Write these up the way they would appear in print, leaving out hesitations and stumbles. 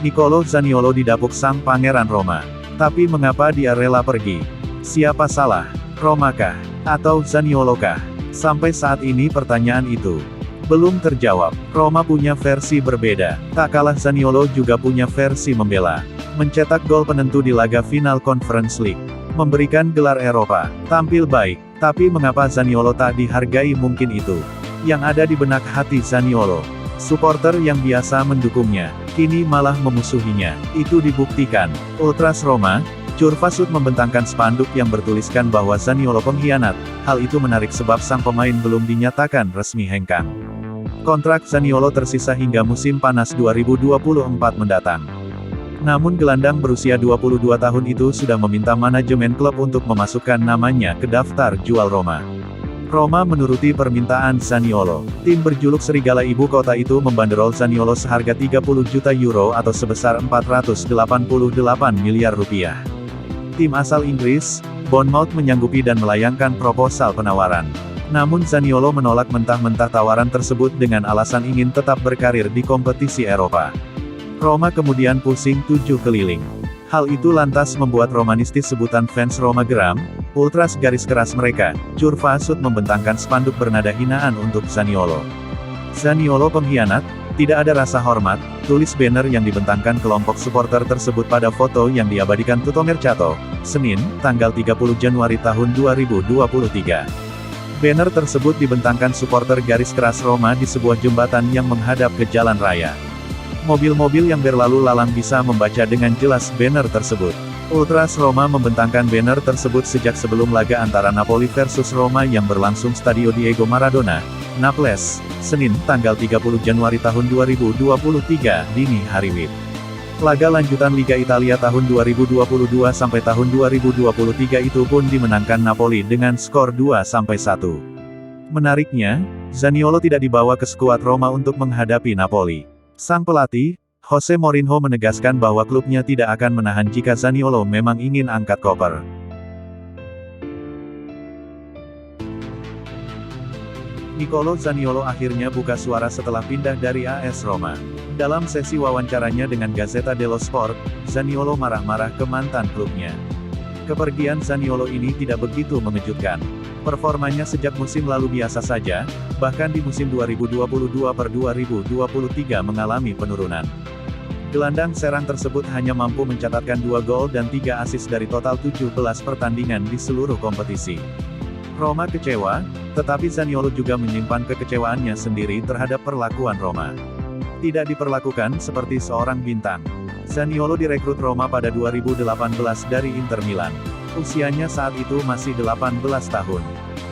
Niccolò Zaniolo didapuk sang pangeran Roma. Tapi mengapa dia rela pergi? Siapa salah? Roma kah? Atau Zaniolo kah? Sampai saat ini pertanyaan itu belum terjawab. Roma punya versi berbeda. Tak kalah Zaniolo juga punya versi membela. Mencetak gol penentu di laga final Conference League. Memberikan gelar Eropa. Tampil baik. Tapi mengapa Zaniolo tak dihargai? Mungkin itu yang ada di benak hati Zaniolo. Supporter yang biasa mendukungnya, kini malah memusuhinya. Itu dibuktikan. Ultras Roma, Curva Sud membentangkan spanduk yang bertuliskan bahwa Zaniolo pengkhianat. Hal itu menarik sebab sang pemain belum dinyatakan resmi hengkang. Kontrak Zaniolo tersisa hingga musim panas 2024 mendatang. Namun gelandang berusia 22 tahun itu sudah meminta manajemen klub untuk memasukkan namanya ke daftar jual Roma. Roma menuruti permintaan Zaniolo. Tim berjuluk Serigala Ibu Kota itu membanderol Zaniolo seharga 30 juta euro atau sebesar 488 miliar rupiah. Tim asal Inggris, Bournemouth menyanggupi dan melayangkan proposal penawaran. Namun Zaniolo menolak mentah-mentah tawaran tersebut dengan alasan ingin tetap berkarir di kompetisi Eropa. Roma kemudian pusing 7 keliling. Hal itu lantas membuat romanistis sebutan fans Roma geram. Ultras garis keras mereka, Curva Sud membentangkan spanduk bernada hinaan untuk Zaniolo. Zaniolo pengkhianat, tidak ada rasa hormat, tulis banner yang dibentangkan kelompok supporter tersebut pada foto yang diabadikan Tutto Mercato, Senin, tanggal 30 Januari tahun 2023. Banner tersebut dibentangkan supporter garis keras Roma di sebuah jembatan yang menghadap ke jalan raya. Mobil-mobil yang berlalu lalang bisa membaca dengan jelas banner tersebut. Ultras Roma membentangkan banner tersebut sejak sebelum laga antara Napoli versus Roma yang berlangsung Stadio Diego Maradona, Naples, Senin, tanggal 30 Januari tahun 2023, dini hari WIB. Laga lanjutan Liga Italia tahun 2022 sampai tahun 2023 itu pun dimenangkan Napoli dengan skor 2-1. Menariknya, Zaniolo tidak dibawa ke skuad Roma untuk menghadapi Napoli. Sang pelatih, Jose Mourinho menegaskan bahwa klubnya tidak akan menahan jika Zaniolo memang ingin angkat koper. Niccolò Zaniolo akhirnya buka suara setelah pindah dari AS Roma. Dalam sesi wawancaranya dengan Gazzetta dello Sport, Zaniolo marah-marah ke mantan klubnya. Kepergian Zaniolo ini tidak begitu mengejutkan. Performanya sejak musim lalu biasa saja, bahkan di musim 2022-2023 mengalami penurunan. Gelandang serang tersebut hanya mampu mencatatkan 2 gol dan 3 assist dari total 17 pertandingan di seluruh kompetisi. Roma kecewa, tetapi Zaniolo juga menyimpan kekecewaannya sendiri terhadap perlakuan Roma. Tidak diperlakukan seperti seorang bintang. Zaniolo direkrut Roma pada 2018 dari Inter Milan. Usianya saat itu masih 18 tahun.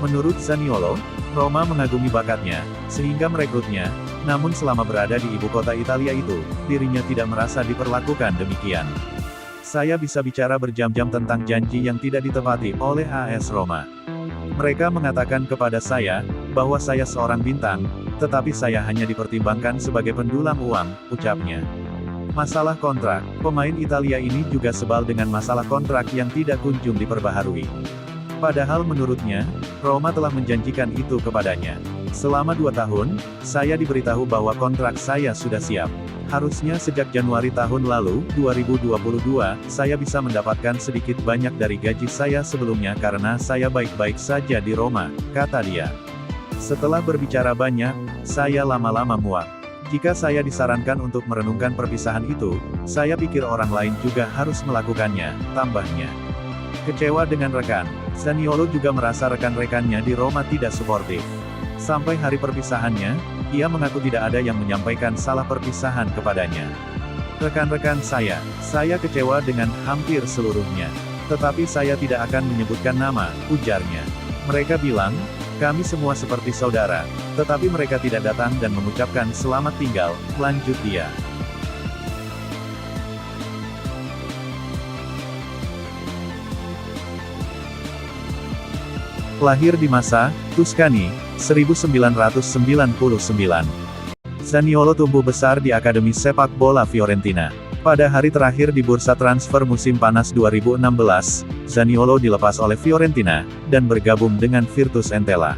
Menurut Zaniolo, Roma mengagumi bakatnya, sehingga merekrutnya, namun selama berada di ibu kota Italia itu, dirinya tidak merasa diperlakukan demikian. Saya bisa bicara berjam-jam tentang janji yang tidak ditepati oleh AS Roma. Mereka mengatakan kepada saya, bahwa saya seorang bintang, tetapi saya hanya dipertimbangkan sebagai pendulang uang, ucapnya. Masalah kontrak, pemain Italia ini juga sebal dengan masalah kontrak yang tidak kunjung diperbaharui. Padahal menurutnya, Roma telah menjanjikan itu kepadanya. Selama 2 tahun, saya diberitahu bahwa kontrak saya sudah siap. Harusnya sejak Januari tahun lalu, 2022, saya bisa mendapatkan sedikit banyak dari gaji saya sebelumnya karena saya baik-baik saja di Roma, kata dia. Setelah berbicara banyak, saya lama-lama muak. Jika saya disarankan untuk merenungkan perpisahan itu, saya pikir orang lain juga harus melakukannya, tambahnya. Kecewa dengan rekan, Zaniolo juga merasa rekan-rekannya di Roma tidak suportif. Sampai hari perpisahannya, ia mengaku tidak ada yang menyampaikan salah perpisahan kepadanya. Rekan-rekan saya kecewa dengan hampir seluruhnya. Tetapi saya tidak akan menyebutkan nama, ujarnya. Mereka bilang, kami semua seperti saudara, tetapi mereka tidak datang dan mengucapkan selamat tinggal, lanjut dia. Lahir di masa Tuscany, 1999. Zaniolo tumbuh besar di Akademi Sepak Bola Fiorentina. Pada hari terakhir di bursa transfer musim panas 2016, Zaniolo dilepas oleh Fiorentina, dan bergabung dengan Virtus Entella.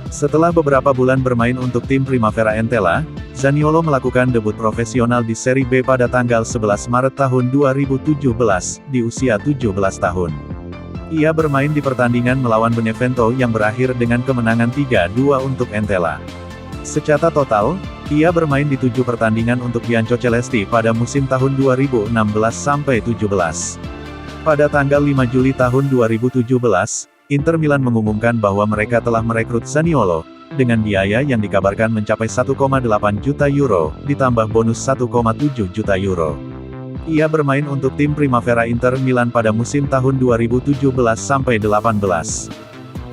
Setelah beberapa bulan bermain untuk tim Primavera Entella, Zaniolo melakukan debut profesional di Serie B pada tanggal 11 Maret tahun 2017, di usia 17 tahun. Ia bermain di pertandingan melawan Benevento yang berakhir dengan kemenangan 3-2 untuk Entella. Secara total, ia bermain di 7 pertandingan untuk Biancocelesti pada musim tahun 2016-17. Pada tanggal 5 Juli tahun 2017, Inter Milan mengumumkan bahwa mereka telah merekrut Zaniolo, dengan biaya yang dikabarkan mencapai 1,8 juta euro, ditambah bonus 1,7 juta euro. Ia bermain untuk tim Primavera Inter Milan pada musim tahun 2017-18.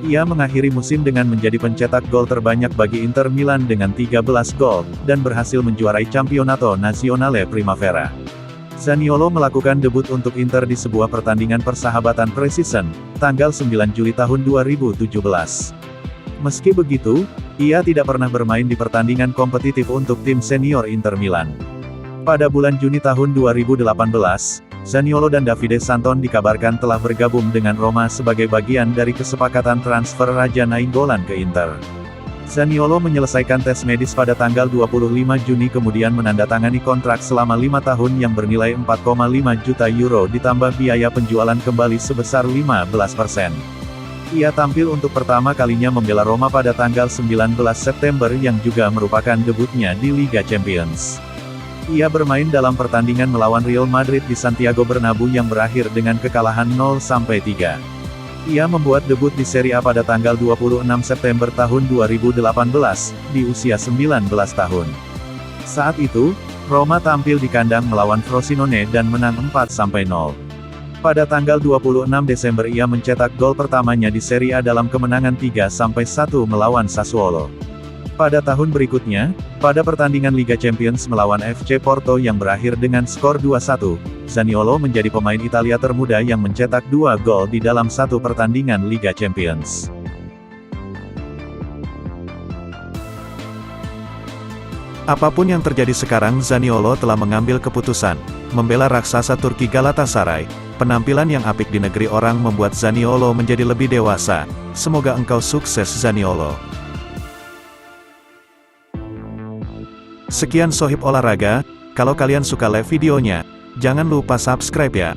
Ia mengakhiri musim dengan menjadi pencetak gol terbanyak bagi Inter Milan dengan 13 gol, dan berhasil menjuarai Campionato Nazionale Primavera. Zaniolo melakukan debut untuk Inter di sebuah pertandingan persahabatan pre-season, tanggal 9 Juli tahun 2017. Meski begitu, ia tidak pernah bermain di pertandingan kompetitif untuk tim senior Inter Milan. Pada bulan Juni tahun 2018, Zaniolo dan Davide Santon dikabarkan telah bergabung dengan Roma sebagai bagian dari kesepakatan transfer Raja Nainggolan ke Inter. Zaniolo menyelesaikan tes medis pada tanggal 25 Juni kemudian menandatangani kontrak selama 5 tahun yang bernilai 4,5 juta euro ditambah biaya penjualan kembali sebesar 15%. Ia tampil untuk pertama kalinya membela Roma pada tanggal 19 September yang juga merupakan debutnya di Liga Champions. Ia bermain dalam pertandingan melawan Real Madrid di Santiago Bernabeu yang berakhir dengan kekalahan 0-3. Ia membuat debut di Serie A pada tanggal 26 September tahun 2018, di usia 19 tahun. Saat itu, Roma tampil di kandang melawan Frosinone dan menang 4-0. Pada tanggal 26 Desember ia mencetak gol pertamanya di Serie A dalam kemenangan 3-1 melawan Sassuolo. Pada tahun berikutnya, pada pertandingan Liga Champions melawan FC Porto yang berakhir dengan skor 2-1, Zaniolo menjadi pemain Italia termuda yang mencetak 2 gol di dalam satu pertandingan Liga Champions. Apapun yang terjadi sekarang, Zaniolo telah mengambil keputusan membela raksasa Turki Galatasaray. Penampilan yang apik di negeri orang membuat Zaniolo menjadi lebih dewasa. Semoga engkau sukses, Zaniolo. Sekian Sohib Olahraga, kalau kalian suka live videonya, jangan lupa subscribe ya.